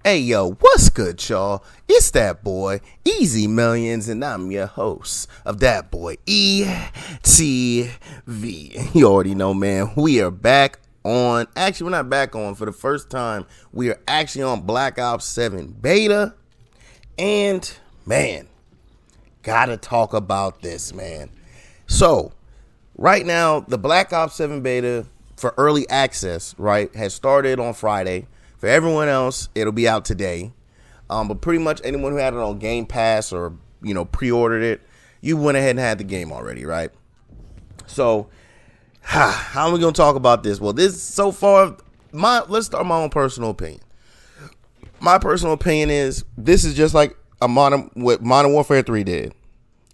Hey yo, what's good, y'all? It's that boy, Easy Millions, and I'm your host of that boy, ETV. You already know, man. We are back on. Actually, we're not back on for the first time. We are actually on Black Ops 7 beta. And, man, gotta talk about this, man. So, right now, the Black Ops 7 beta for early access, right, has started on Friday. For everyone else, it'll be out today. But pretty much anyone who had it on Game Pass or, pre-ordered it, you went ahead and had the game already, right? So, how are we going to talk about this? Well, this so far, let's start my own personal opinion. My personal opinion is this is just like what Modern Warfare 3 did.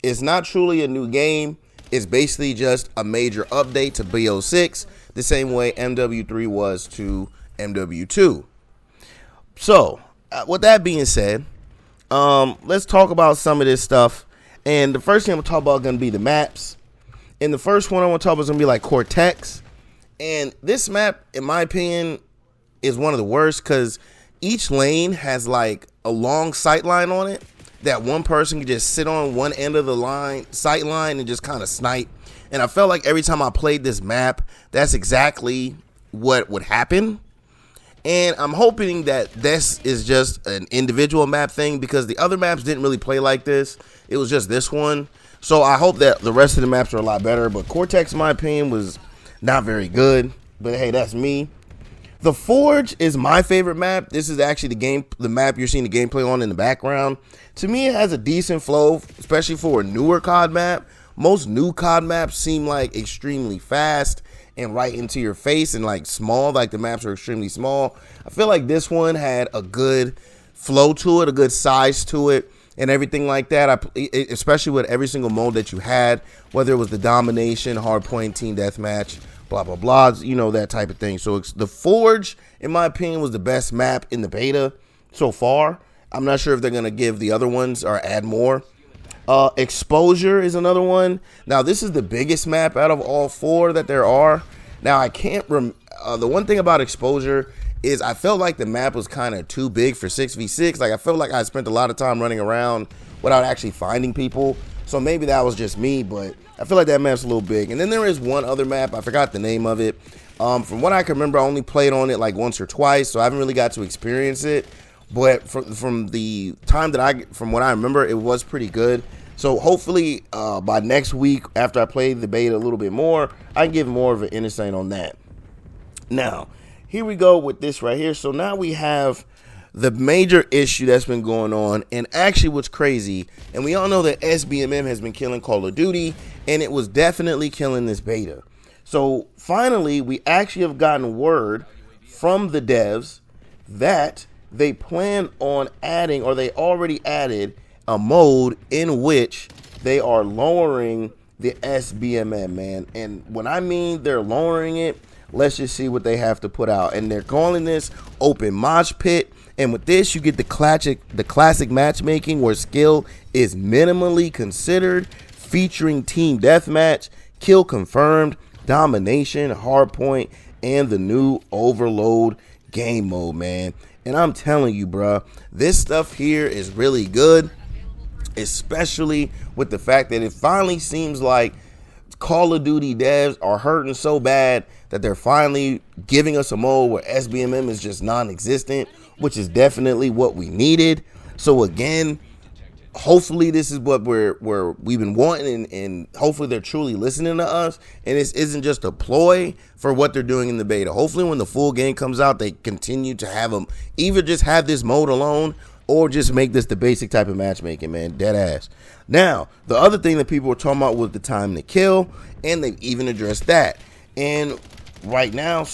It's not truly a new game. It's basically just a major update to BO6, the same way MW3 was to MW2. So, with that being said, let's talk about some of this stuff. And the first thing I'm going to talk about is going to be the maps. And the first one I want to talk about is going to be like Cortex. And this map, in my opinion, is one of the worst because each lane has like a long sight line on it that one person can just sit on one end of the sight line and just kind of snipe. And I felt like every time I played this map, that's exactly what would happen. And I'm hoping that this is just an individual map thing because the other maps didn't really play like this. It was just this one. So I hope that the rest of the maps are a lot better. But Cortex, in my opinion, was not very good. But hey, that's me. The Forge is my favorite map. This is actually the map you're seeing the gameplay on in the background. To me, it has a decent flow, especially for a newer COD map. Most new COD maps seem like extremely fast and right into your face and like small, like the maps are extremely small. I feel like this one had a good flow to it, a good size to it, and everything like that. Especially with every single mode that you had, whether it was the domination, hardpoint, team deathmatch, blah blah blah, that type of thing. So the Forge, in my opinion, was the best map in the beta so far. I'm not sure if they're gonna give the other ones or add more. Exposure is another one. Now, this is the biggest map out of all four that there are. Now, I can't the one thing about Exposure is I felt like the map was kind of too big for 6v6. Like, I felt like I spent a lot of time running around without actually finding people. So maybe that was just me, but I feel like that map's a little big. And then there is one other map. I forgot the name of it. From what I can remember, I only played on it like once or twice, so I haven't really got to experience it. But from the time from what I remember, it was pretty good. So hopefully by next week, after I play the beta a little bit more, I can give more of an insight on that. Now, here we go with this right here. So now we have the major issue that's been going on, and actually what's crazy, and we all know that SBMM has been killing Call of Duty, and it was definitely killing this beta. So finally, we actually have gotten word from the devs that they plan on adding, or they already added, a mode in which they are lowering the SBMM, man. And when I mean they're lowering it, let's just see what they have to put out. And they're calling this open mosh pit. And with this, you get the classic matchmaking where skill is minimally considered, featuring team deathmatch, kill confirmed, domination, hardpoint, and the new overload game mode, man. And I'm telling you, bro, this stuff here is really good, especially with the fact that it finally seems like Call of Duty devs are hurting so bad that they're finally giving us a mode where SBMM is just non-existent, which is definitely what we needed. So again, hopefully this is what we've been wanting, and hopefully they're truly listening to us, and this isn't just a ploy for what they're doing in the beta. Hopefully when the full game comes out, they continue to have them either just have this mode alone or just make this the basic type of matchmaking, man. Dead ass. Now, the other thing that people were talking about was the time to kill, and they've even addressed that. And right now,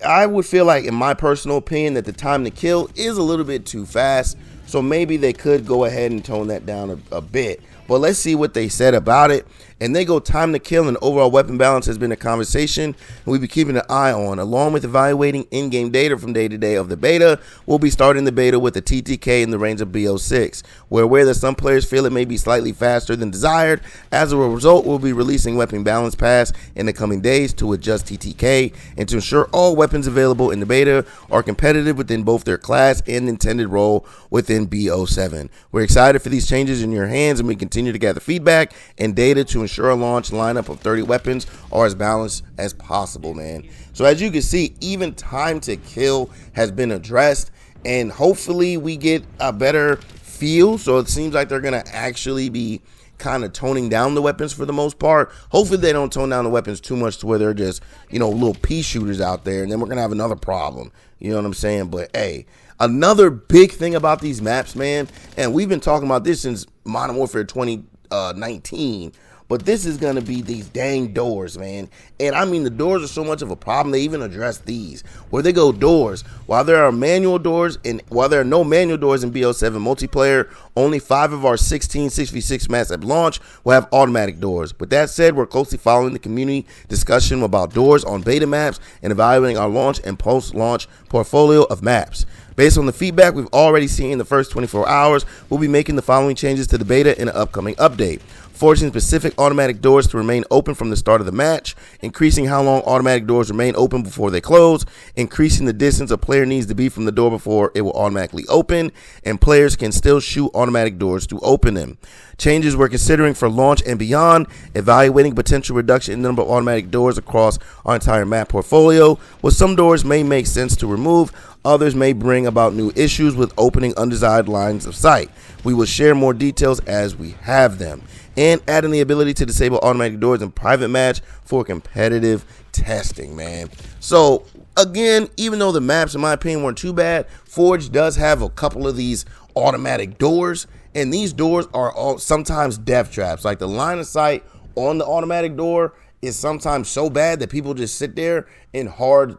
I would feel like, in my personal opinion, that the time to kill is a little bit too fast. So maybe they could go ahead and tone that down a bit. but let's see what they said about it. And they go, time to kill and overall weapon balance has been a conversation we'll be keeping an eye on. Along with evaluating in-game data from day to day of the beta, we'll be starting the beta with a TTK in the range of BO6. We're aware that some players feel it may be slightly faster than desired. As a result, we'll be releasing Weapon Balance Pass in the coming days to adjust TTK and to ensure all weapons available in the beta are competitive within both their class and intended role within BO7. We're excited for these changes in your hands, and we continue to gather feedback and data to ensure a launch lineup of 30 weapons are as balanced as possible, man. So as you can see, even time to kill has been addressed, and hopefully we get a better feel. So it seems like they're going to actually be kind of toning down the weapons for the most part. Hopefully they don't tone down the weapons too much to where they're just, you know, little pea shooters out there, and then we're going to have another problem. You know what I'm saying? But hey, another big thing about these maps, man, and we've been talking about this since Modern Warfare 2019, but this is going to be these dang doors, man. And I mean, the doors are so much of a problem, they even address these. Where they go doors, while there are manual doors, and while there are no manual doors in BO7 multiplayer, only 5 of our 16 6v6 maps at launch will have automatic doors. With that said, we're closely following the community discussion about doors on beta maps and evaluating our launch and post-launch portfolio of maps. Based on the feedback we've already seen in the first 24 hours, we'll be making the following changes to the beta in an upcoming update. Forcing specific automatic doors to remain open from the start of the match, increasing how long automatic doors remain open before they close, increasing the distance a player needs to be from the door before it will automatically open, and players can still shoot automatic doors to open them. Changes we're considering for launch and beyond, evaluating potential reduction in the number of automatic doors across our entire map portfolio. While some doors may make sense to remove, others may bring about new issues with opening undesired lines of sight. We will share more details as we have them. And adding the ability to disable automatic doors in private match for competitive testing, man. So again, even though the maps in my opinion weren't too bad, Forge does have a couple of these automatic doors, and these doors are all sometimes death traps. Like the line of sight on the automatic door is sometimes so bad that people just sit there and hard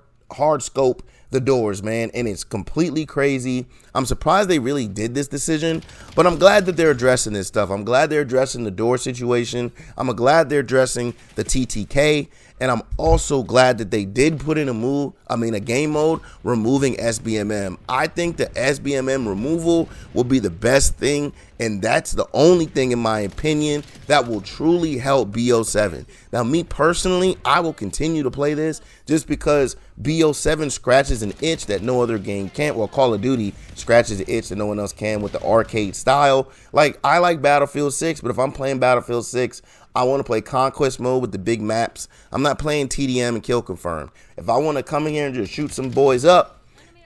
scope the doors, man, and it's completely crazy. I'm surprised they really did this decision, but I'm glad that they're addressing this stuff. I'm glad they're addressing the door situation. I'm glad they're addressing the TTK, and I'm also glad that they did put in a game mode removing SBMM. I think the SBMM removal will be the best thing, and that's the only thing in my opinion that will truly help BO7. Now, me personally, I will continue to play this just because BO7 scratches an itch that no other game can't. Well, Call of Duty scratches an itch that no one else can with the arcade style. Like, I like Battlefield 6, but if I'm playing Battlefield 6, I want to play Conquest mode with the big maps. I'm not playing TDM and Kill Confirm. If I want to come in here and just shoot some boys up,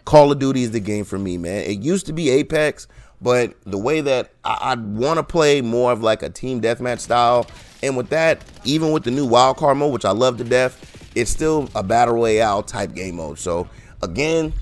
Call of Duty is the game for me, man. It used to be Apex, but the way that I want to play more of like a team deathmatch style, and with that, even with the new wildcard mode, which I love to death, it's still a battle royale type game mode. So again,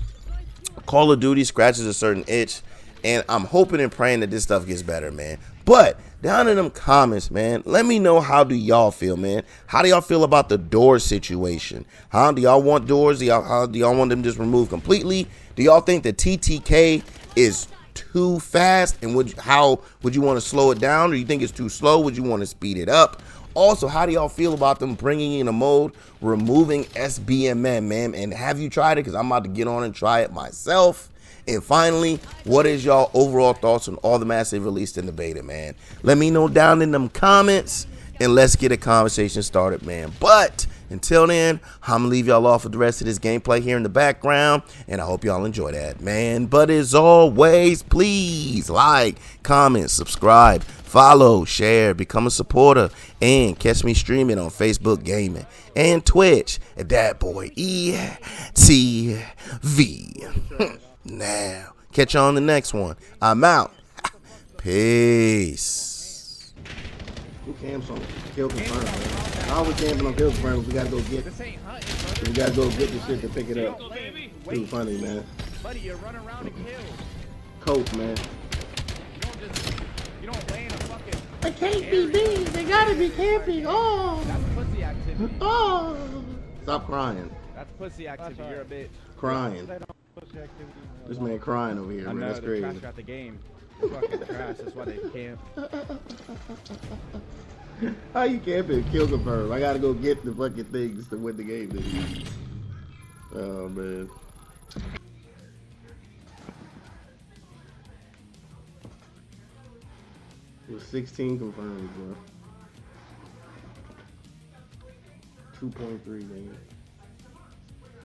Call of Duty scratches a certain itch, and I'm hoping and praying that this stuff gets better, man. But down in them comments, man, let me know, how do y'all feel, man? How do y'all feel about the door situation? How do y'all want doors? How do y'all want them just removed completely? Do y'all think the TTK is too fast, and how would you want to slow it down? Or you think it's too slow? Would you want to speed it up? Also, how do y'all feel about them bringing in a mode removing SBMM, man? And have you tried it? Because I'm about to get on and try it myself. And finally, what is y'all overall thoughts on all the maps they released in the beta, man? Let me know down in them comments, and let's get a conversation started, man. But until then, I'm gonna leave y'all off with the rest of this gameplay here in the background, and I hope y'all enjoy that, man. But as always, please like, comment, subscribe, follow, share, become a supporter, and catch me streaming on Facebook Gaming and Twitch at DatBoyETV. Now, catch you on the next one. I'm out. Peace. Who camps on Kill Confirm, man? I always camping on Kill Confirm. We gotta go get this shit to pick it up. Too funny, man. Buddy, you run around and kill. Coach, man. You don't lay in a fucking. I can't be beans. They gotta be camping. Oh. That's pussy activity. Oh. Stop crying. That's pussy activity. You're a bitch. Crying. This man crying over here, man. That's crazy. Trash got the game. Fucking trash. That's why they camp. How you camping? Kill confirm. I gotta go get the fucking things to win the game. Then. Oh man. It was 16 confirmed, bro. 2.3 man.